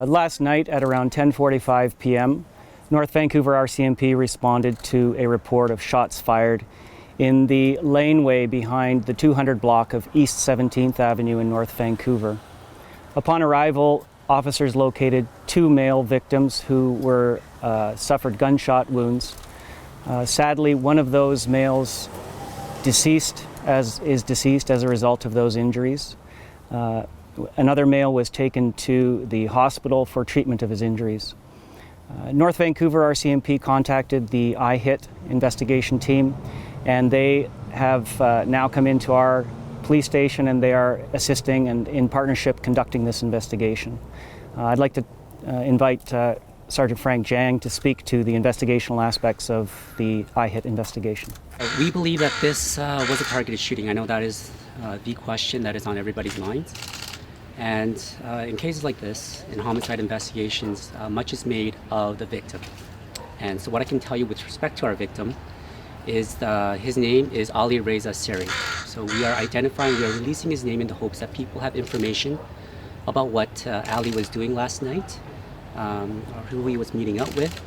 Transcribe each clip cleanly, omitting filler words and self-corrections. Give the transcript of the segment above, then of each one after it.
Last night at around 10:45 p.m., North Vancouver RCMP responded to a report of shots fired in the laneway behind the 200 block of East 17th Avenue in North Vancouver. Upon arrival, officers located two male victims who suffered gunshot wounds. Sadly, one of those males is deceased as a result of those injuries. Another male was taken to the hospital for treatment of his injuries. North Vancouver RCMP contacted the IHIT investigation team, and they have now come into our police station, and they are assisting and in partnership conducting this investigation. I'd like to invite Sergeant Frank Jang to speak to the investigational aspects of the IHIT investigation. We believe that this was a targeted shooting. I know that is the question that is on everybody's minds. And in cases like this, in homicide investigations, much is made of the victim. And so what I can tell you with respect to our victim is his name is Ali Reza Seri. So we are releasing his name in the hopes that people have information about what Ali was doing last night, or who he was meeting up with,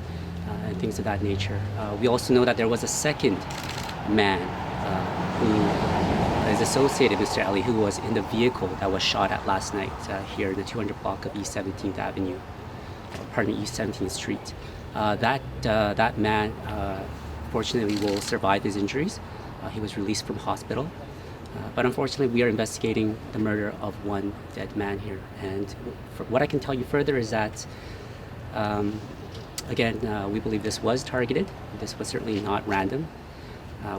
and things of that nature. We also know that there was a second man who is associated with Mr. Ali, who was in the vehicle that was shot at last night here in the 200 block of East 17th Avenue, East 17th Street. That man, fortunately, will survive his injuries. He was released from hospital. But unfortunately, we are investigating the murder of one dead man here. And what I can tell you further is that, again, we believe this was targeted. This was certainly not random.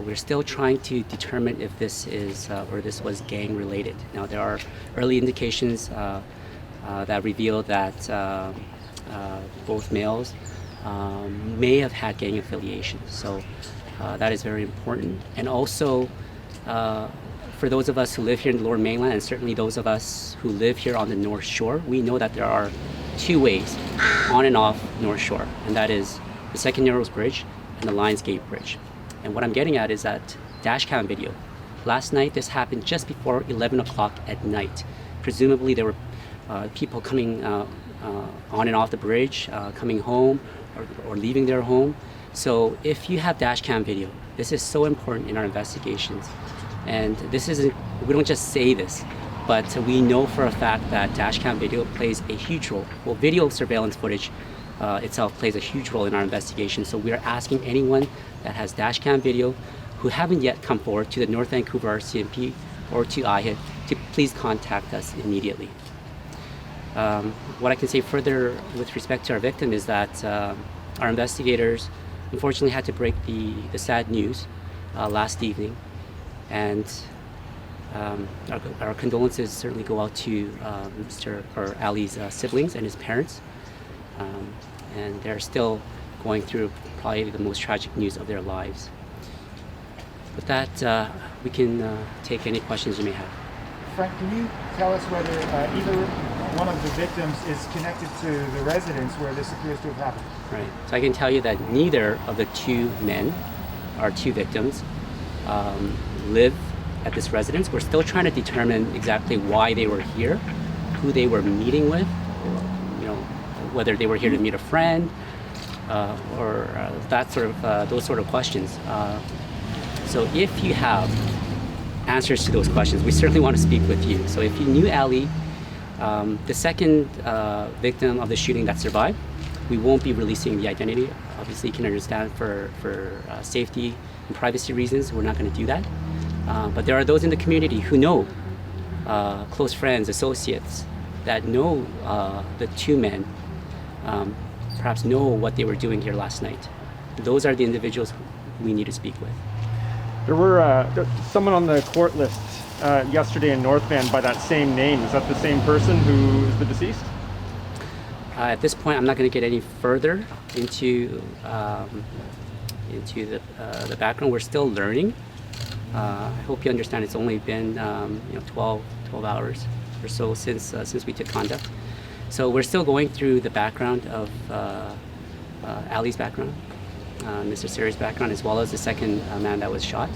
We're still trying to determine if this is or this was gang related. Now, there are early indications that reveal that both males may have had gang affiliation. So that is very important. And also, for those of us who live here in the Lower Mainland, and certainly those of us who live here on the North Shore, we know that there are two ways on and off North Shore, and that is the Second Narrows Bridge and the Lions Gate Bridge. And what I'm getting at is that dash cam video. Last night, this happened just before 11 o'clock at night. Presumably, there were people coming on and off the bridge, coming home or leaving their home. So if you have dash cam video, this is so important in our investigations. And this isn't, we don't just say this, but we know for a fact that dash cam video plays a huge role. Well, video surveillance footage itself plays a huge role in our investigation. So we are asking anyone that has dash cam video who haven't yet come forward to the North Vancouver RCMP or to IHIT to please contact us immediately. What I can say further with respect to our victim is that our investigators unfortunately had to break the sad news last evening, and our condolences certainly go out to Ali's siblings and his parents, and they're still going through probably the most tragic news of their lives. With that, we can take any questions you may have. Frank, can you tell us whether either one of the victims is connected to the residence where this appears to have happened? Right. So I can tell you that neither of the two men, our two victims, live at this residence. We're still trying to determine exactly why they were here, who they were meeting with, or, whether they were here to meet a friend, or those sort of questions. So if you have answers to those questions, we certainly want to speak with you. So if you knew Ali, the second victim of the shooting that survived, we won't be releasing the identity. Obviously, you can understand for safety and privacy reasons, we're not going to do that. But there are those in the community who know, close friends, associates, that know the two men, perhaps know what they were doing here last night. Those are the individuals we need to speak with. There were someone on the court list yesterday in North Van by that same name. Is that the same person who is the deceased? At this point, I'm not going to get any further into the background. We're still learning. I hope you understand. It's only been 12 hours or so since we took conduct. So we're still going through the background of Ali's background, Mr. Seri's background, as well as the second man that was shot.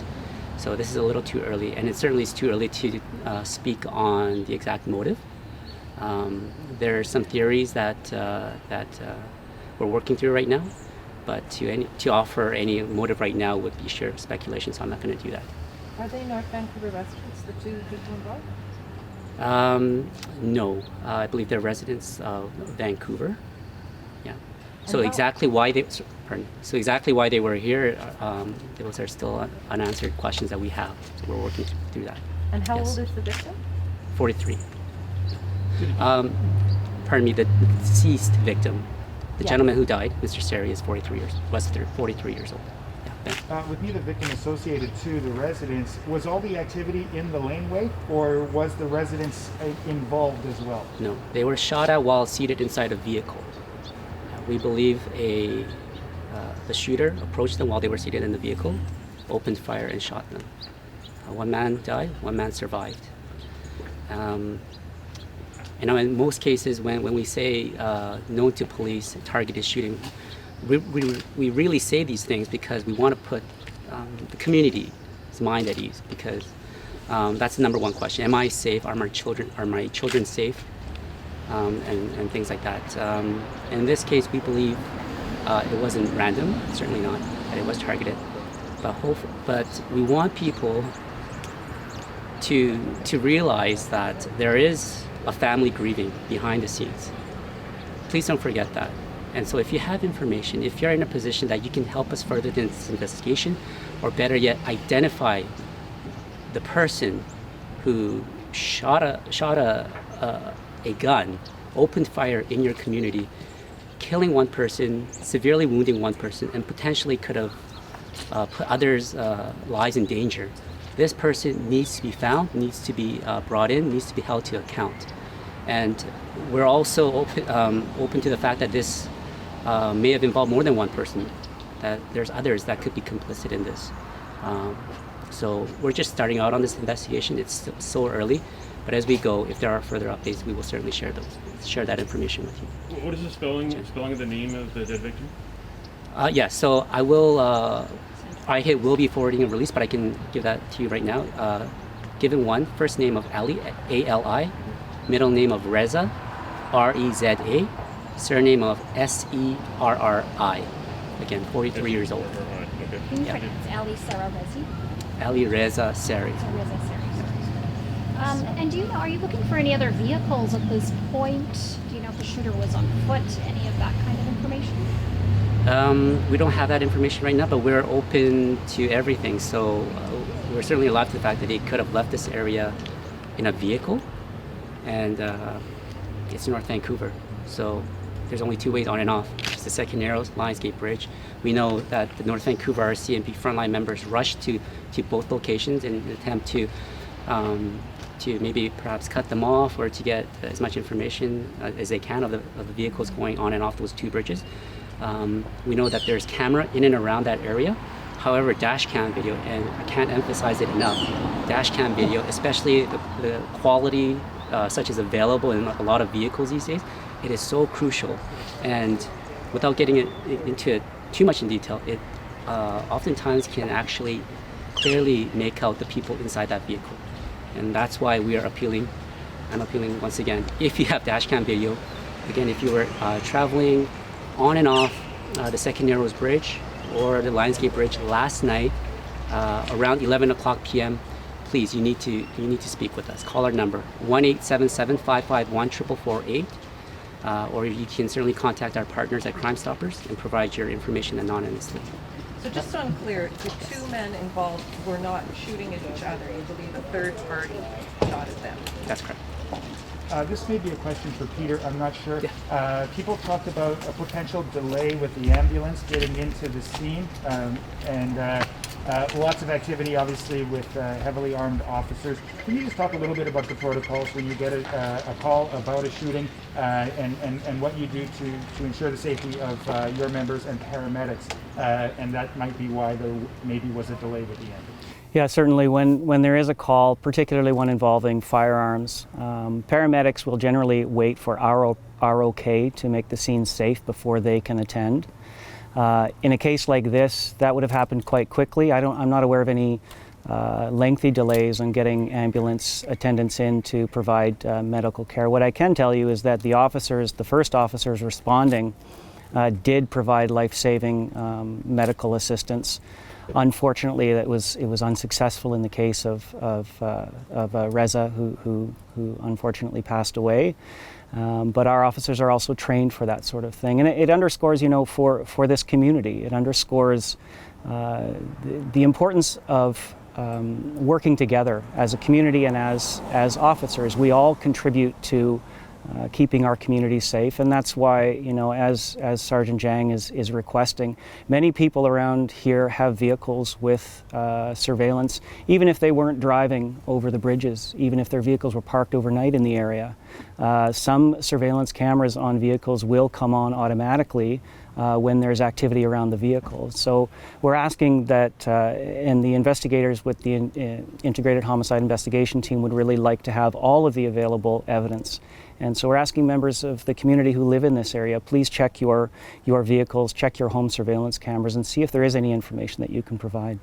So this is a little too early, and it certainly is too early to speak on the exact motive. There are some theories that we're working through right now, but to offer any motive right now would be sheer speculation, so I'm not going to do that. Are they North Vancouver residents, the two people involved? No, I believe they're residents of Vancouver. Yeah. So how- exactly why they, so exactly why they were here, those are still unanswered questions that we have. So we're working through that. And how Yes. old is the victim? 43. Pardon me, the deceased victim, the Yeah. gentleman who died, Mr. Seri, is 43 years old. Yeah, Ben. With neither victim associated to the residence, was all the activity in the laneway, or was the residence involved as well? No, they were shot at while seated inside a vehicle. We believe the shooter approached them while they were seated in the vehicle, opened fire and shot them. One man died, one man survived. In most cases, when we say known to police, targeted shooting, we really say these things because we want to put the community's mind at ease, because that's the number one question. Am I safe? Are my children safe? And things like that. In this case, we believe it wasn't random, certainly not, that it was targeted. But we want people to realize that there is a family grieving behind the scenes. Please don't forget that. And so if you have information, if you're in a position that you can help us further this investigation, or better yet, identify the person who shot a gun, opened fire in your community, killing one person, severely wounding one person, and potentially could have put others' lives in danger. This person needs to be found, needs to be brought in, needs to be held to account. And we're also open to the fact that this may have involved more than one person, that there's others that could be complicit in this. So we're just starting out on this investigation. It's still so early, but as we go, if there are further updates, we will certainly share that information with you. What is the spelling of the name of the dead victim? Yes, so I will, IHIT will be forwarding a release, but I can give that to you right now. Given one, first name of Ali, A-L-I, middle name of Reza, R-E-Z-A, surname of S-E-R-R-I. Again, 43 years old. Okay. Can you Yeah. It's Ali Sarah Rezi? Ali Reza Seri. So Reza Sari. And do you know, are you looking for any other vehicles at this point? Do you know if the shooter was on foot? Any of that kind of information? We don't have that information right now, but we're open to everything. So we're certainly alive to the fact that they could have left this area in a vehicle, and it's North Vancouver. So there's only two ways on and off. It's the Second Narrows, Lionsgate Bridge. We know that the North Vancouver RCMP frontline members rushed to both locations in an attempt to maybe perhaps cut them off, or to get as much information as they can of the vehicles going on and off those two bridges. We know that there's camera in and around that area. However, dash cam video, and I can't emphasize it enough, dash cam video, especially the quality such as available in a lot of vehicles these days, it is so crucial. And without getting into it too much in detail, it oftentimes can actually clearly make out the people inside that vehicle. And that's why we are appealing. I'm appealing once again, if you have dash cam video, again, if you were traveling on and off the Second Narrows Bridge or the Lionsgate Bridge last night around 11 o'clock p.m., please, you need to speak with us. Call our number 1-877-551-4448, or you can certainly contact our partners at Crime Stoppers and provide your information anonymously. So just so I'm clear, the two men involved were not shooting at each other. You believe a third party shot at them. That's correct. This may be a question for Peter, I'm not sure. Yeah. People talked about a potential delay with the ambulance getting into the scene, and lots of activity obviously with heavily armed officers. Can you just talk a little bit about the protocols when you get a call about a shooting, and what you do to ensure the safety of your members and paramedics, and that might be why there maybe was a delay with the ambulance? Yeah, certainly when there is a call, particularly one involving firearms, paramedics will generally wait for our okay to make the scene safe before they can attend. In a case like this, that would have happened quite quickly. I'm not aware of any lengthy delays on getting ambulance attendants in to provide medical care. What I can tell you is that the first officers responding, did provide life-saving medical assistance. Unfortunately, it was unsuccessful in the case of Reza, who unfortunately passed away. But our officers are also trained for that sort of thing, and it underscores, for this community, it underscores the importance of working together as a community and as officers. We all contribute to keeping our communities safe, and that's why, as Sergeant Jang is requesting, many people around here have vehicles with surveillance, even if they weren't driving over the bridges, even if their vehicles were parked overnight in the area. Some surveillance cameras on vehicles will come on automatically when there's activity around the vehicle. So we're asking that, and the investigators with the Integrated Homicide Investigation Team would really like to have all of the available evidence. And so we're asking members of the community who live in this area, please check your vehicles, check your home surveillance cameras, and see if there is any information that you can provide.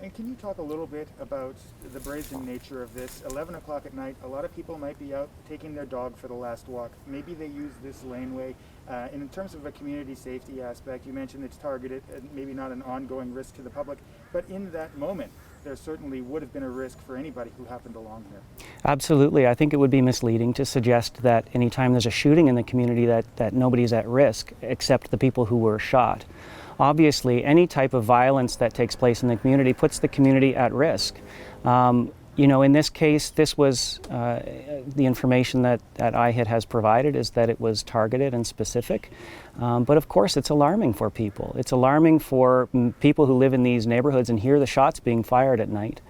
And can you talk a little bit about the brazen nature of this? 11 o'clock at night, a lot of people might be out taking their dog for the last walk. Maybe they use this laneway. And in terms of a community safety aspect, you mentioned it's targeted, maybe not an ongoing risk to the public, but in that moment, there certainly would have been a risk for anybody who happened along here. Absolutely. I think it would be misleading to suggest that anytime there's a shooting in the community that nobody's at risk except the people who were shot. Obviously, any type of violence that takes place in the community puts the community at risk. In this case, this was the information that IHIT has provided is that it was targeted and specific. But of course, it's alarming for people. It's alarming for people who live in these neighborhoods and hear the shots being fired at night.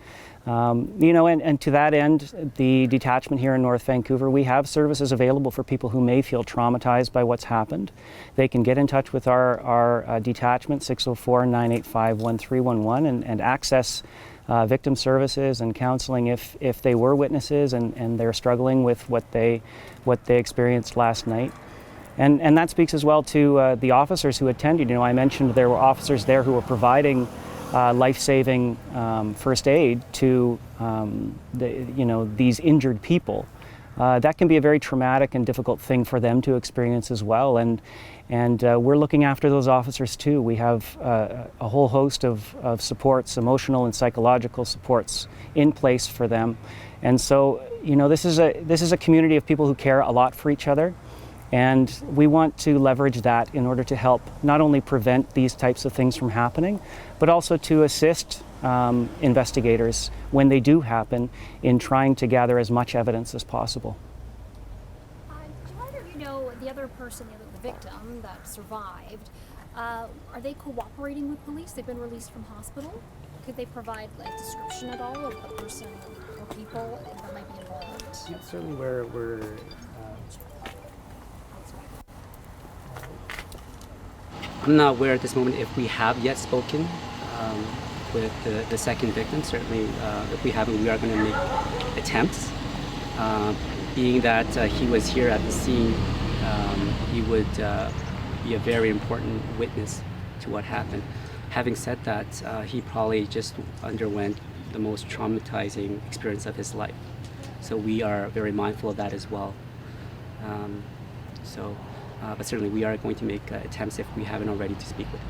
And to that end, the detachment here in North Vancouver, we have services available for people who may feel traumatized by what's happened. They can get in touch with our detachment, 604-985-1311, and access victim services and counseling if they were witnesses and they're struggling with what they experienced last night. And that speaks as well to the officers who attended. I mentioned there were officers there who were providing life-saving first aid to these injured people. That can be a very traumatic and difficult thing for them to experience as well. And we're looking after those officers too. We have a whole host of supports, emotional and psychological supports in place for them. And so, this is a community of people who care a lot for each other. And we want to leverage that in order to help not only prevent these types of things from happening, but also to assist investigators when they do happen in trying to gather as much evidence as possible. Do either of you know the other person, the victim that survived, are they cooperating with police? They've been released from hospital. Could they provide a description at all of the person or people that might be involved? Yeah, certainly we're I'm not aware at this moment if we have yet spoken with the second victim. Certainly, if we haven't, we are going to make attempts. Being that he was here at the scene, he would be a very important witness to what happened. Having said that, he probably just underwent the most traumatizing experience of his life. So we are very mindful of that as well. But certainly we are going to make attempts if we haven't already to speak with him.